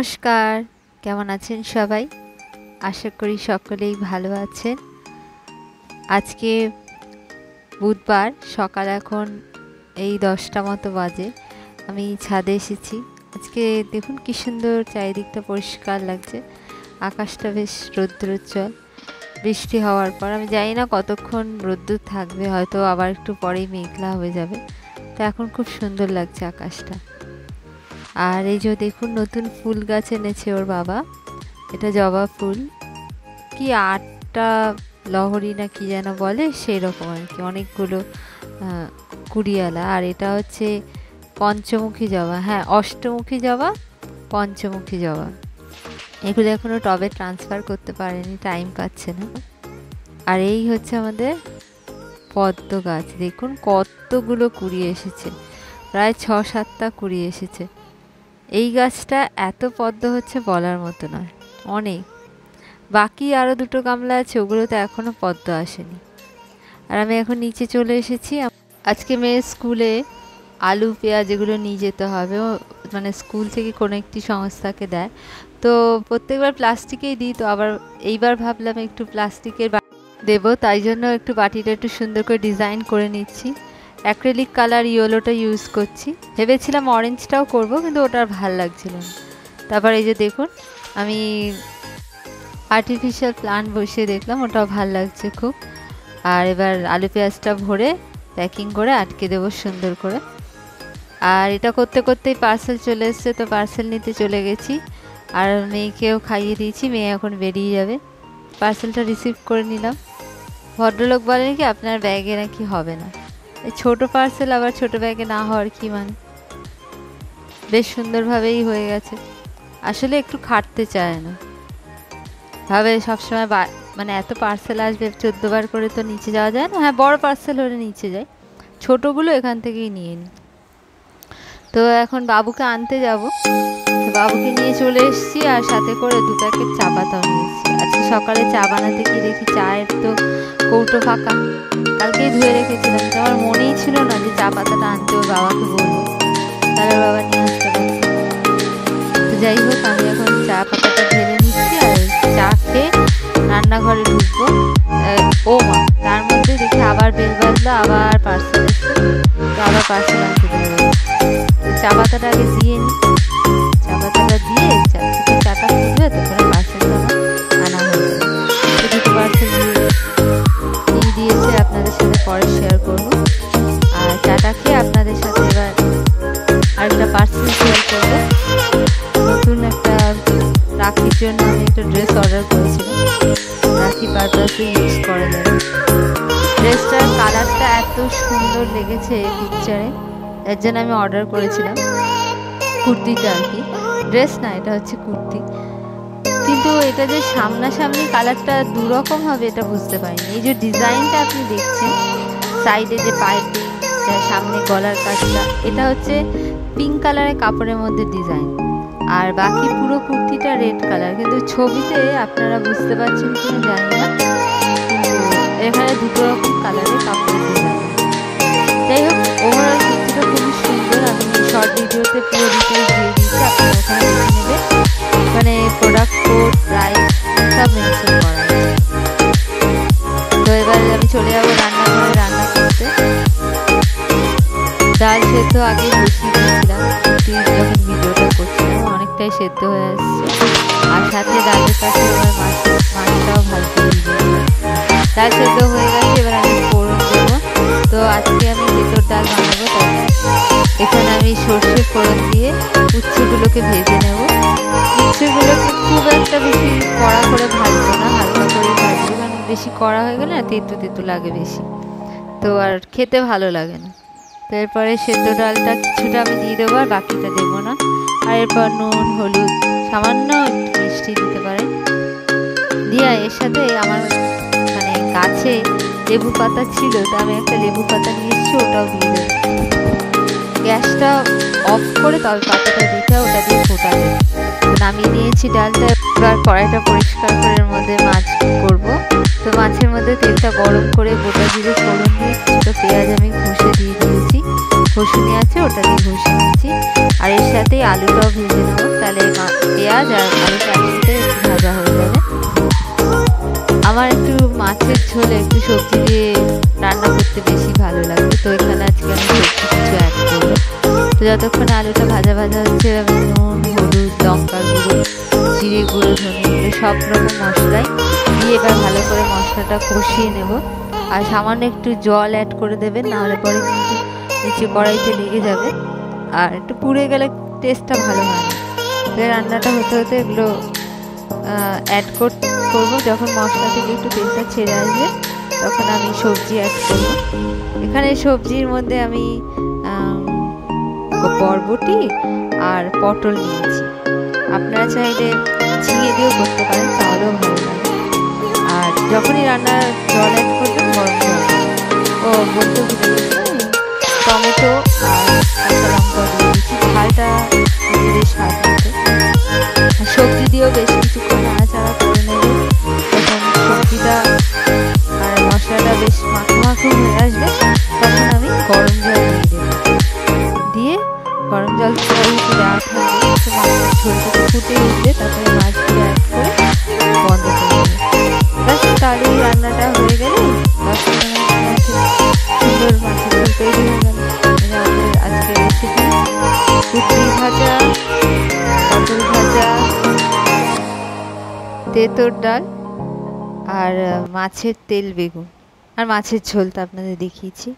নমস্কার, কেমন আছেন সবাই? আশা করি সকলেই ভালো আছেন। আজকে বুধবার, সকাল এখন এই 10টা মতো বাজে। আমি ছাদে এসেছি। আজকে দেখুন কি সুন্দর, চারিদিকটা পরিষ্কার লাগছে, আকাশটা বেশ রৌদ্রোজ্জ্বল। বৃষ্টি হওয়ার পর আমি জানি না কতক্ষণ রোদ্দুর থাকবে, হয়তো আবার একটু পরেই মেঘলা হয়ে যাবে। তো এখন খুব সুন্দর লাগছে আকাশটা। আর এই যে দেখুন, নতুন ফুল গাছ এনেছে ওর বাবা। এটা জবা ফুল, কি 8টা লহরি না কি যেন বলে, সেই রকম আর কি, অনেকগুলো কুড়িয়ালা। আর এটা হচ্ছে পঞ্চমুখী জবা, হ্যাঁ অষ্টমুখী জবা, পঞ্চমুখী জবা। এগুলো এখনো টবে ট্রান্সফার করতে পারেনি, টাইম পাচ্ছে না। আর এই হচ্ছে আমাদের পদ্ম গাছ, দেখুন কতগুলো কুড়ি এসেছে, প্রায় 6-7টা কুড়ি এসেছে। এই গাছটা এত পদ্ম হচ্ছে বলার মতো নয়, অনেক। বাকি আরও 2টো গামলা আছে, ওগুলোতে এখনও পদ্ম আসেনি। আর আমি এখন নিচে চলে এসেছি। আজকে মেয়ের স্কুলে আলু পেঁয়াজ এগুলো নিয়ে যেতে হবে, মানে স্কুল থেকে কোনো একটি সংস্থাকে দেয়। তো প্রত্যেকবার প্লাস্টিকেই দিই, তো আবার এইবার ভাবলাম একটু প্লাস্টিকের দেবো, তাই জন্য একটু বাটিটা একটু সুন্দর করে ডিজাইন করে নিচ্ছি। অ্যাক্রিলিক কালার ইয়েলোটা ইউজ করছি, ভেবেছিলাম অরেঞ্জটাও করব, কিন্তু ওটা আর ভাল লাগছিল না। তারপর এই যে দেখুন, আমি আর্টিফিশিয়াল প্লান্ট বসিয়ে দেখলাম, ওটাও ভাল লাগছে খুব। আর এবার আলু পেঁয়াজটা ভরে প্যাকিং করে আটকে দেবো সুন্দর করে। আর এটা করতে করতেই পার্সেল চলে এসছে, তো পার্সেল নিতে চলে গেছি। আর মেয়েকেও খাইয়ে দিয়েছি, মেয়ে এখন বেরিয়ে যাবে। পার্সেলটা রিসিভ করে নিলাম। ভদ্রলোক বলেন কি আপনার ব্যাগে নাকি হবে না। এই ছোটো পার্সেল আবার ছোটো ব্যাগে না হওয়ার কি মানে, বেশ সুন্দরভাবেই হয়ে গেছে। আসলে একটু খাটতে চায় না, ভাবে সবসময় মানে এত পার্সেল আসবে 14বার করে তো নিচে যাওয়া যায় না। হ্যাঁ, বড় পার্সেল হলে নিচে যায়, ছোটোগুলো এখান থেকেই নিয়ে নিই। তো এখন বাবুকে আনতে যাব, তো বাবুকে নিয়ে চলে এসেছি। আর সাথে করে 2 প্যাকেট চা পাতাও নিয়ে এসেছি। আজকে সকালে চা বানাতে গিয়ে দেখি চায়ের তো কৌটো ফাঁকা, কালকেই ধুয়ে রেখেছিলাম। তো আমার মনেই ছিল না যে চা পাতাটা আনতে ওর বাবাকে বলবো, তাহলে ওর বাবা নিয়ে আসতে পারত। তো যাই হোক, আমি এখন চা পাতাটা ঢেলে নিচ্ছি আর চা খেয়ে রান্নাঘরে ঢুকবো। ও মা, তার মধ্যে দেখি আবার বেল বাজলো, আবার পার্সেল এসছে, তো আবার পার্সেল আনতে দেবো। তো চা পাতাটা আগে দিয়ে নিই, চা পাতাটা দিয়ে চাটা ফুটবে, তখন পার্সেলটা আমার আনা হয়ে যাবে। তো 2টো পার্সেল দিয়ে দিয়েছে, আপনাদের সাথে পরে শেয়ার করবো। আর চাটা খেয়ে আপনাদের সাথে এবার আরেকটা পার্সেল শেয়ার করবো। নতুন একটা রাখির জন্য আমি একটা ড্রেস অর্ডার করেছিলাম, রাখি পারপাসে ইউজ করা যাবে। ড্রেসটার কালারটা এত সুন্দর লেগেছে পিকচারে, এর জন্য আমি অর্ডার করেছিলাম। কুর্তিটা আর কি, ড্রেস না, এটা হচ্ছে কুর্তি। কিন্তু এটা যে সামনাসামনি কালারটা দুরকম হবে এটা বুঝতে পারিনি। এই যে ডিজাইনটা আপনি দেখছেন, সাইডে যে পাইপিং, সামনে গলার কাজটা, এটা হচ্ছে পিঙ্ক কালারের কাপড়ের মধ্যে ডিজাইন। আর বাকি পুরো কুর্তিটা রেড কালার, কিন্তু ছবিতে আপনারা বুঝতে পারছেন কিনা জানি না, কিন্তু এখানে 2 রকম কালারের কাপড়ের ডিজাইন। যাই হোক, ওভারঅল কুর্তিটা খুবই সুন্দর। আমি শর্ট ভিডিওতে পুরো ডিটেলস দিয়ে দিচ্ছি, আপনি ওখানে দেখে নেবেন। মানে প্রোডাক্ট কোড, প্রাইস সব মেনশন করা আছে। তো এবার আমি চলে যাবো রান্নাঘরে রান্না করতে। ডাল সেদ্ধ আগে বসিয়ে দিয়েছিলাম, যখন ভিডিওটা করছিলাম অনেকটাই সেদ্ধ হয়ে আসছে। আর সাথে ডালের পাশে এবার মাছটাও ভালো করে দিয়েছিলাম। ডাল সেদ্ধ হয়ে গেছে, এবার আমি ফোড়ন দেবো। তো আজকে আমি তেঁতুর ডাল বানাবো, তাই এখানে আমি সর্ষে ফোড়ন দিয়ে উচ্ছেগুলোকে ভেজে নেব। উচ্ছেগুলোকে খুব একটা বেশি কড়া করে ভাজবো না, হালকা করে ভাজবো, কারণ বেশি কড়া হয়ে গেলে না তেঁতু তেঁতু লাগে বেশি, তো আর খেতে ভালো লাগে না। তো এরপরে সেদ্ধ ডালটা কিছুটা আমি দিয়ে দেবো, আর বাকিটা দেবো না। আর এরপর নুন, হলুদ, সামান্য একটু মিষ্টি দিতে পারেন দিয়ে, এর সাথে আমার মানে গাছে লেবু পাতা ছিল, তো আমি একটা লেবু পাতা নিয়ে এসেছি, ওটাও দিয়ে দেবো। গ্যাসটা অফ করে তবে পাতাটা দিতে, ওটা দিয়ে ফোটাতে নামিয়ে নিয়েছি ডালটা। এবার কড়াইটা পরিষ্কার করে এর মধ্যে মাছ করব। তো মাছের মধ্যে তেলটা গরম করে গোটা জিরে ফোড়ন দিয়ে কিছুটা পেঁয়াজ আমি ঘষে দিয়ে দিয়েছি। ঘষুনি আছে, ওটা দিয়ে ঘষে নিচ্ছি। আর এর সাথেই আলুটাও ভেজে নেবো, তাহলে পেঁয়াজ আর আলুটা একসাথে একটু ভাজা হয়ে যাবে। আমার একটু মাছের ঝোলে একটু সবজি দিয়ে রান্না করতে বেশি ভালো লাগে, তো এখানে আজকে আমি সবজি কিছু অ্যাড করবো। তো যতক্ষণ আলুটা ভাজা ভাজা হচ্ছে আমি নুন, হলুদ, লঙ্কার গুঁড়ো, জিরে গুঁড়ো, ধনে গুঁড়ো সব রকম মশলাই দিয়ে এবার ভালো করে মশলাটা কষিয়ে নেব। আর সামান্য একটু জল অ্যাড করে দেবেন, নাহলে পরে কিন্তু নিচে কড়াইতে লেগে যাবে, আর একটু পুড়ে গেলে টেস্টটা ভালো হয় না। তো রান্নাটা হতে হতে এগুলো অ্যাড করবো। যখন মশলা থেকে একটু তেলটা ছেড়ে আসবে তখন আমি সবজি অ্যাড করব। এখানে সবজির মধ্যে আমি বরবটি আর পটল নিয়েছি, আপনারা চাইলে ঝিঙে দিয়েও করতে পারেন, তাহলেও ভালো লাগে। আর যখনই রান্নার জল অ্যাড করবেন গরম জল, ও বলতে ভুলে গেছি টমেটো আর কাঁচা লঙ্কা দিয়ে দিচ্ছি, ঝালটা নিজেদের স্বাদ মতো। সবজি দিয়েও বেশ কিছুক্ষণ নাড়াচাড়া করে নেবে। যখন সবজিটা আর মশলাটা বেশ মাখো মাখো হয়ে আসবে তখন আমি গরম জল দিয়ে দেবো। দিয়ে গরম জল একটু দেওয়া থাকবে, একটু মাছের ঝোলটাকে ফুটে উঠবে, তারপরে মাছগুলো অ্যাড করে বন্ধ করে দেবে। ব্যাস, তাহলে এই রান্নাটা হয়ে গেলে 10 মিনিটের মধ্যে সুন্দর মাছের ঝোল তৈরি হয়ে গেল। আমাদের আজকের রেসিপি কুটরি ভাজা, পটল ভাজা, তেঁতুর ডাল আর মাছের তেল বেগুন আর মাছের ঝোলটা আপনাদের দেখিয়েছি।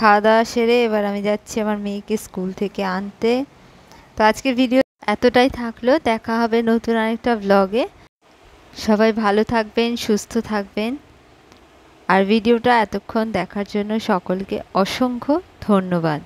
খাওয়া দাওয়া সেরে এবার আমি যাচ্ছি আমার মেয়েকে স্কুল থেকে আনতে। তো আজকের ভিডিও এতটাই থাকলো, দেখা হবে নতুন আরেকটা ব্লগে। সবাই ভালো থাকবেন, সুস্থ থাকবেন। আর ভিডিওটা এতক্ষণ দেখার জন্য সকলকে অসংখ্য ধন্যবাদ।